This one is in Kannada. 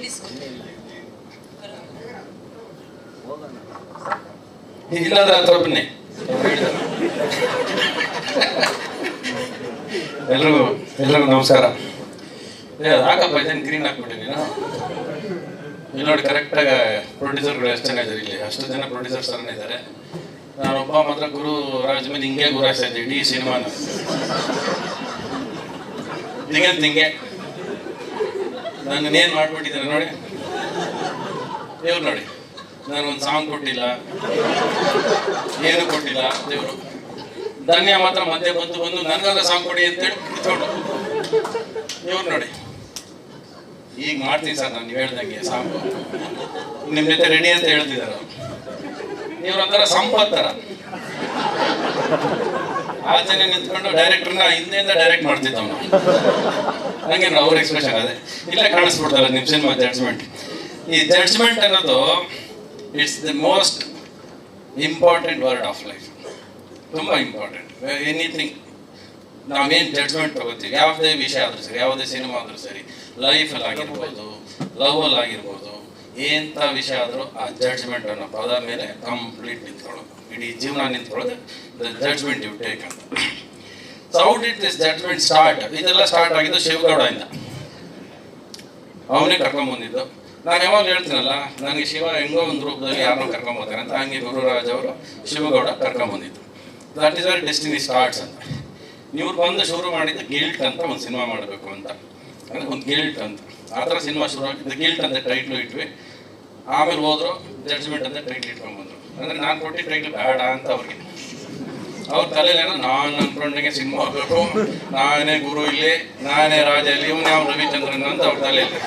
ಪ್ಲೀಸ್ ಇಲ್ಲಾಂದ್ರೆ ಹತ್ರ ಬನ್ನಿ. ಎಲ್ರಿಗೂ ನಮಸ್ಕಾರ. ಹಾಕಪ್ಪ ಇದನ್ನು ಗ್ರೀನ್ ಹಾಕ್ಬಿಟ್ಟು ನೀನು ಇಲ್ಲಿ ನೋಡಿ. ಕರೆಕ್ಟಾಗಿ ಪ್ರೊಡ್ಯೂಸರ್ಗಳು ಎಷ್ಟು ಜನ ಇದ್ದಾರೆ ಇಲ್ಲಿ, ಅಷ್ಟು ಜನ ಪ್ರೊಡ್ಯೂಸರ್ಸ್ ಥರನೇ ಇದ್ದಾರೆ. ನಾನೊಬ್ಬ ಮಾತ್ರ ಗುರು ರಾಜ್ ಮೇಲೆ ಹಿಂಗೆ ಗುರಾಯಿಸ್ತಾ ಇದ್ದೆ ಇಡೀ ಸಿನಿಮಾನ. ಹಿಂಗೆ ನನ್ನೇನು ಮಾಡ್ಬಿಟ್ಟಿದ್ದಾರೆ ನೋಡಿ ದೇವ್ರು. ನೋಡಿ ನಾನು ಒಂದು ಸಾಂಗ್ ಕೊಟ್ಟಿಲ್ಲ, ಏನು ಕೊಟ್ಟಿಲ್ಲ ದೇವರು. ಧನ್ಯ ಮಾತ್ರ ಮಧ್ಯೆ ಬಂದು ನನಗಾದ್ರೆ ಸಾಂಗ್ ಕೊಡಿ ಅಂತೇಳಿ ಕುತ್ಕೊಂಡು ದೇವ್ರು ನೋಡಿ. ಈಗ ಮಾಡ್ತೀನಿ ಸರ್ ನಾನು, ನೀವು ಹೇಳ್ದಂಗೆ ಸಾಂಗು ನಿಮ್ಮ ಜೊತೆ ರೆಡಿ ಅಂತ ಹೇಳ್ತಿದ್ದಾರೆ. ಇವ್ರ ಒಂಥರ ಸಂಪತ್ ಥರ ಆಚೆನೆ ನಿಂತ್ಕೊಂಡು ಡೈರೆಕ್ಟರ್ನ ಹಿಂದೆಯಿಂದ ಡೈರೆಕ್ಟ್ ಮಾಡ್ತಿದ್ದವ್ ನಾವು. ಹಂಗೆ ಅವ್ರ ಎಕ್ಸ್ಪ್ರೆಷನ್ ಅದೇ ಇಲ್ಲೇ ಕಾಣಿಸ್ಬಿಡ್ತಾರೆ ನಿಮ್ಮ ಸಿನಿಮಾ ಜಡ್ಜ್ಮೆಂಟ್. ಈ ಜಡ್ಜ್ಮೆಂಟ್ ಅನ್ನೋದು it's the most important word of life. ತುಂಬ ಇಂಪಾರ್ಟೆಂಟ್. ಎನಿಥಿಂಗ್ ನಾವೇನು ಜಡ್ಜ್ಮೆಂಟ್ ತಗೋತೀವಿ, ಯಾವುದೇ ವಿಷಯ ಆದರೂ ಸರಿ, ಯಾವುದೇ ಸಿನಿಮಾ ಆದರೂ ಸರಿ, ಲೈಫಲ್ಲಿ ಆಗಿರ್ಬೋದು, ಲವಲ್ಲಿ ಆಗಿರ್ಬೋದು, ಎಂಥ ವಿಷಯ ಆದರೂ ಆ ಜಡ್ಜ್ಮೆಂಟ್ ಅನ್ನೋ ಪದ ಮೇಲೆ ಕಂಪ್ಲೀಟ್ ನಿಂತ್ಕೊಳ್ಳೋದು, ಇಡೀ ಜೀವನ ನಿಂತ್ಕೊಳ್ಳೋದು ದ ಜಡ್ಜ್ಮೆಂಟ್ ಯು ಟೇಕ್ ಅಂತ. So how did this judgment start? ಇದೆಲ್ಲ ಸ್ಟಾರ್ಟ್ ಆಗಿದ್ದು ಶಿವಗೌಡದಿಂದ. ಅವನೇ ಕರ್ಕೊಂಬಂದಿದ್ದು. ನಾನು ಯಾವಾಗ ಹೇಳ್ತೀನಲ್ಲ, ನನಗೆ ಶಿವ ಹೆಂಗೋ ಒಂದು ರೂಪದಲ್ಲಿ ಯಾರನ್ನೋ ಕರ್ಕೊಂಬರ್ತಾರೆ ಅಂತ, ಹಂಗೆ ಗುರುರಾಜ್ ಅವರು ಶಿವಗೌಡ ಕರ್ಕೊಂಬಂದಿದ್ದು. That is where destiny starts ಅಂತ. ನೀವು ಬಂದು ಶುರು ಮಾಡಿದ್ದು ಗಿಲ್ಟ್ ಅಂತ ಒಂದು ಸಿನಿಮಾ ಮಾಡಬೇಕು ಅಂತ, ಅಂದರೆ ಒಂದು ಗಿಲ್ಟ್ ಅಂತ. ಆ ಥರ ಸಿನಿಮಾ ಶುರು ಆಗಿದ್ದು ಗಿಲ್ಟ್ ಅಂತ ಟೈಟ್ಲು ಇಟ್ವಿ. ಆಮೇಲೆ ಹೋದ್ರು ಜಡ್ಜ್ಮೆಂಟ್ ಅಂತ ಟೈಟ್ಲ್ ಇಟ್ಕೊಂಡ್ಬಂದ್ರು. ಅಂದರೆ ನಾನು ಕೊಟ್ಟಿದ್ದ ಟೈಟ್ಲ್ ಬೇಡ ಅಂತ ಅವ್ರಿಗೆ. ಅವ್ರ ತಲೆಯಲ್ಲೇನೋ ನಾನು ಅಂದ್ಕೊಂಡಂಗೆ ಸಿನಿಮಾ ಆಗಬೇಕು, ನಾನೇ ಗುರು ಇಲ್ಲಿ, ನಾನೇ ರಾಜ ಇಲ್ಲಿ, ಇವನು ಯಾವ ರವಿಚಂದ್ರನ್ ಅಂತ ಅವ್ರ ತಲೆಯಲ್ಲಿ.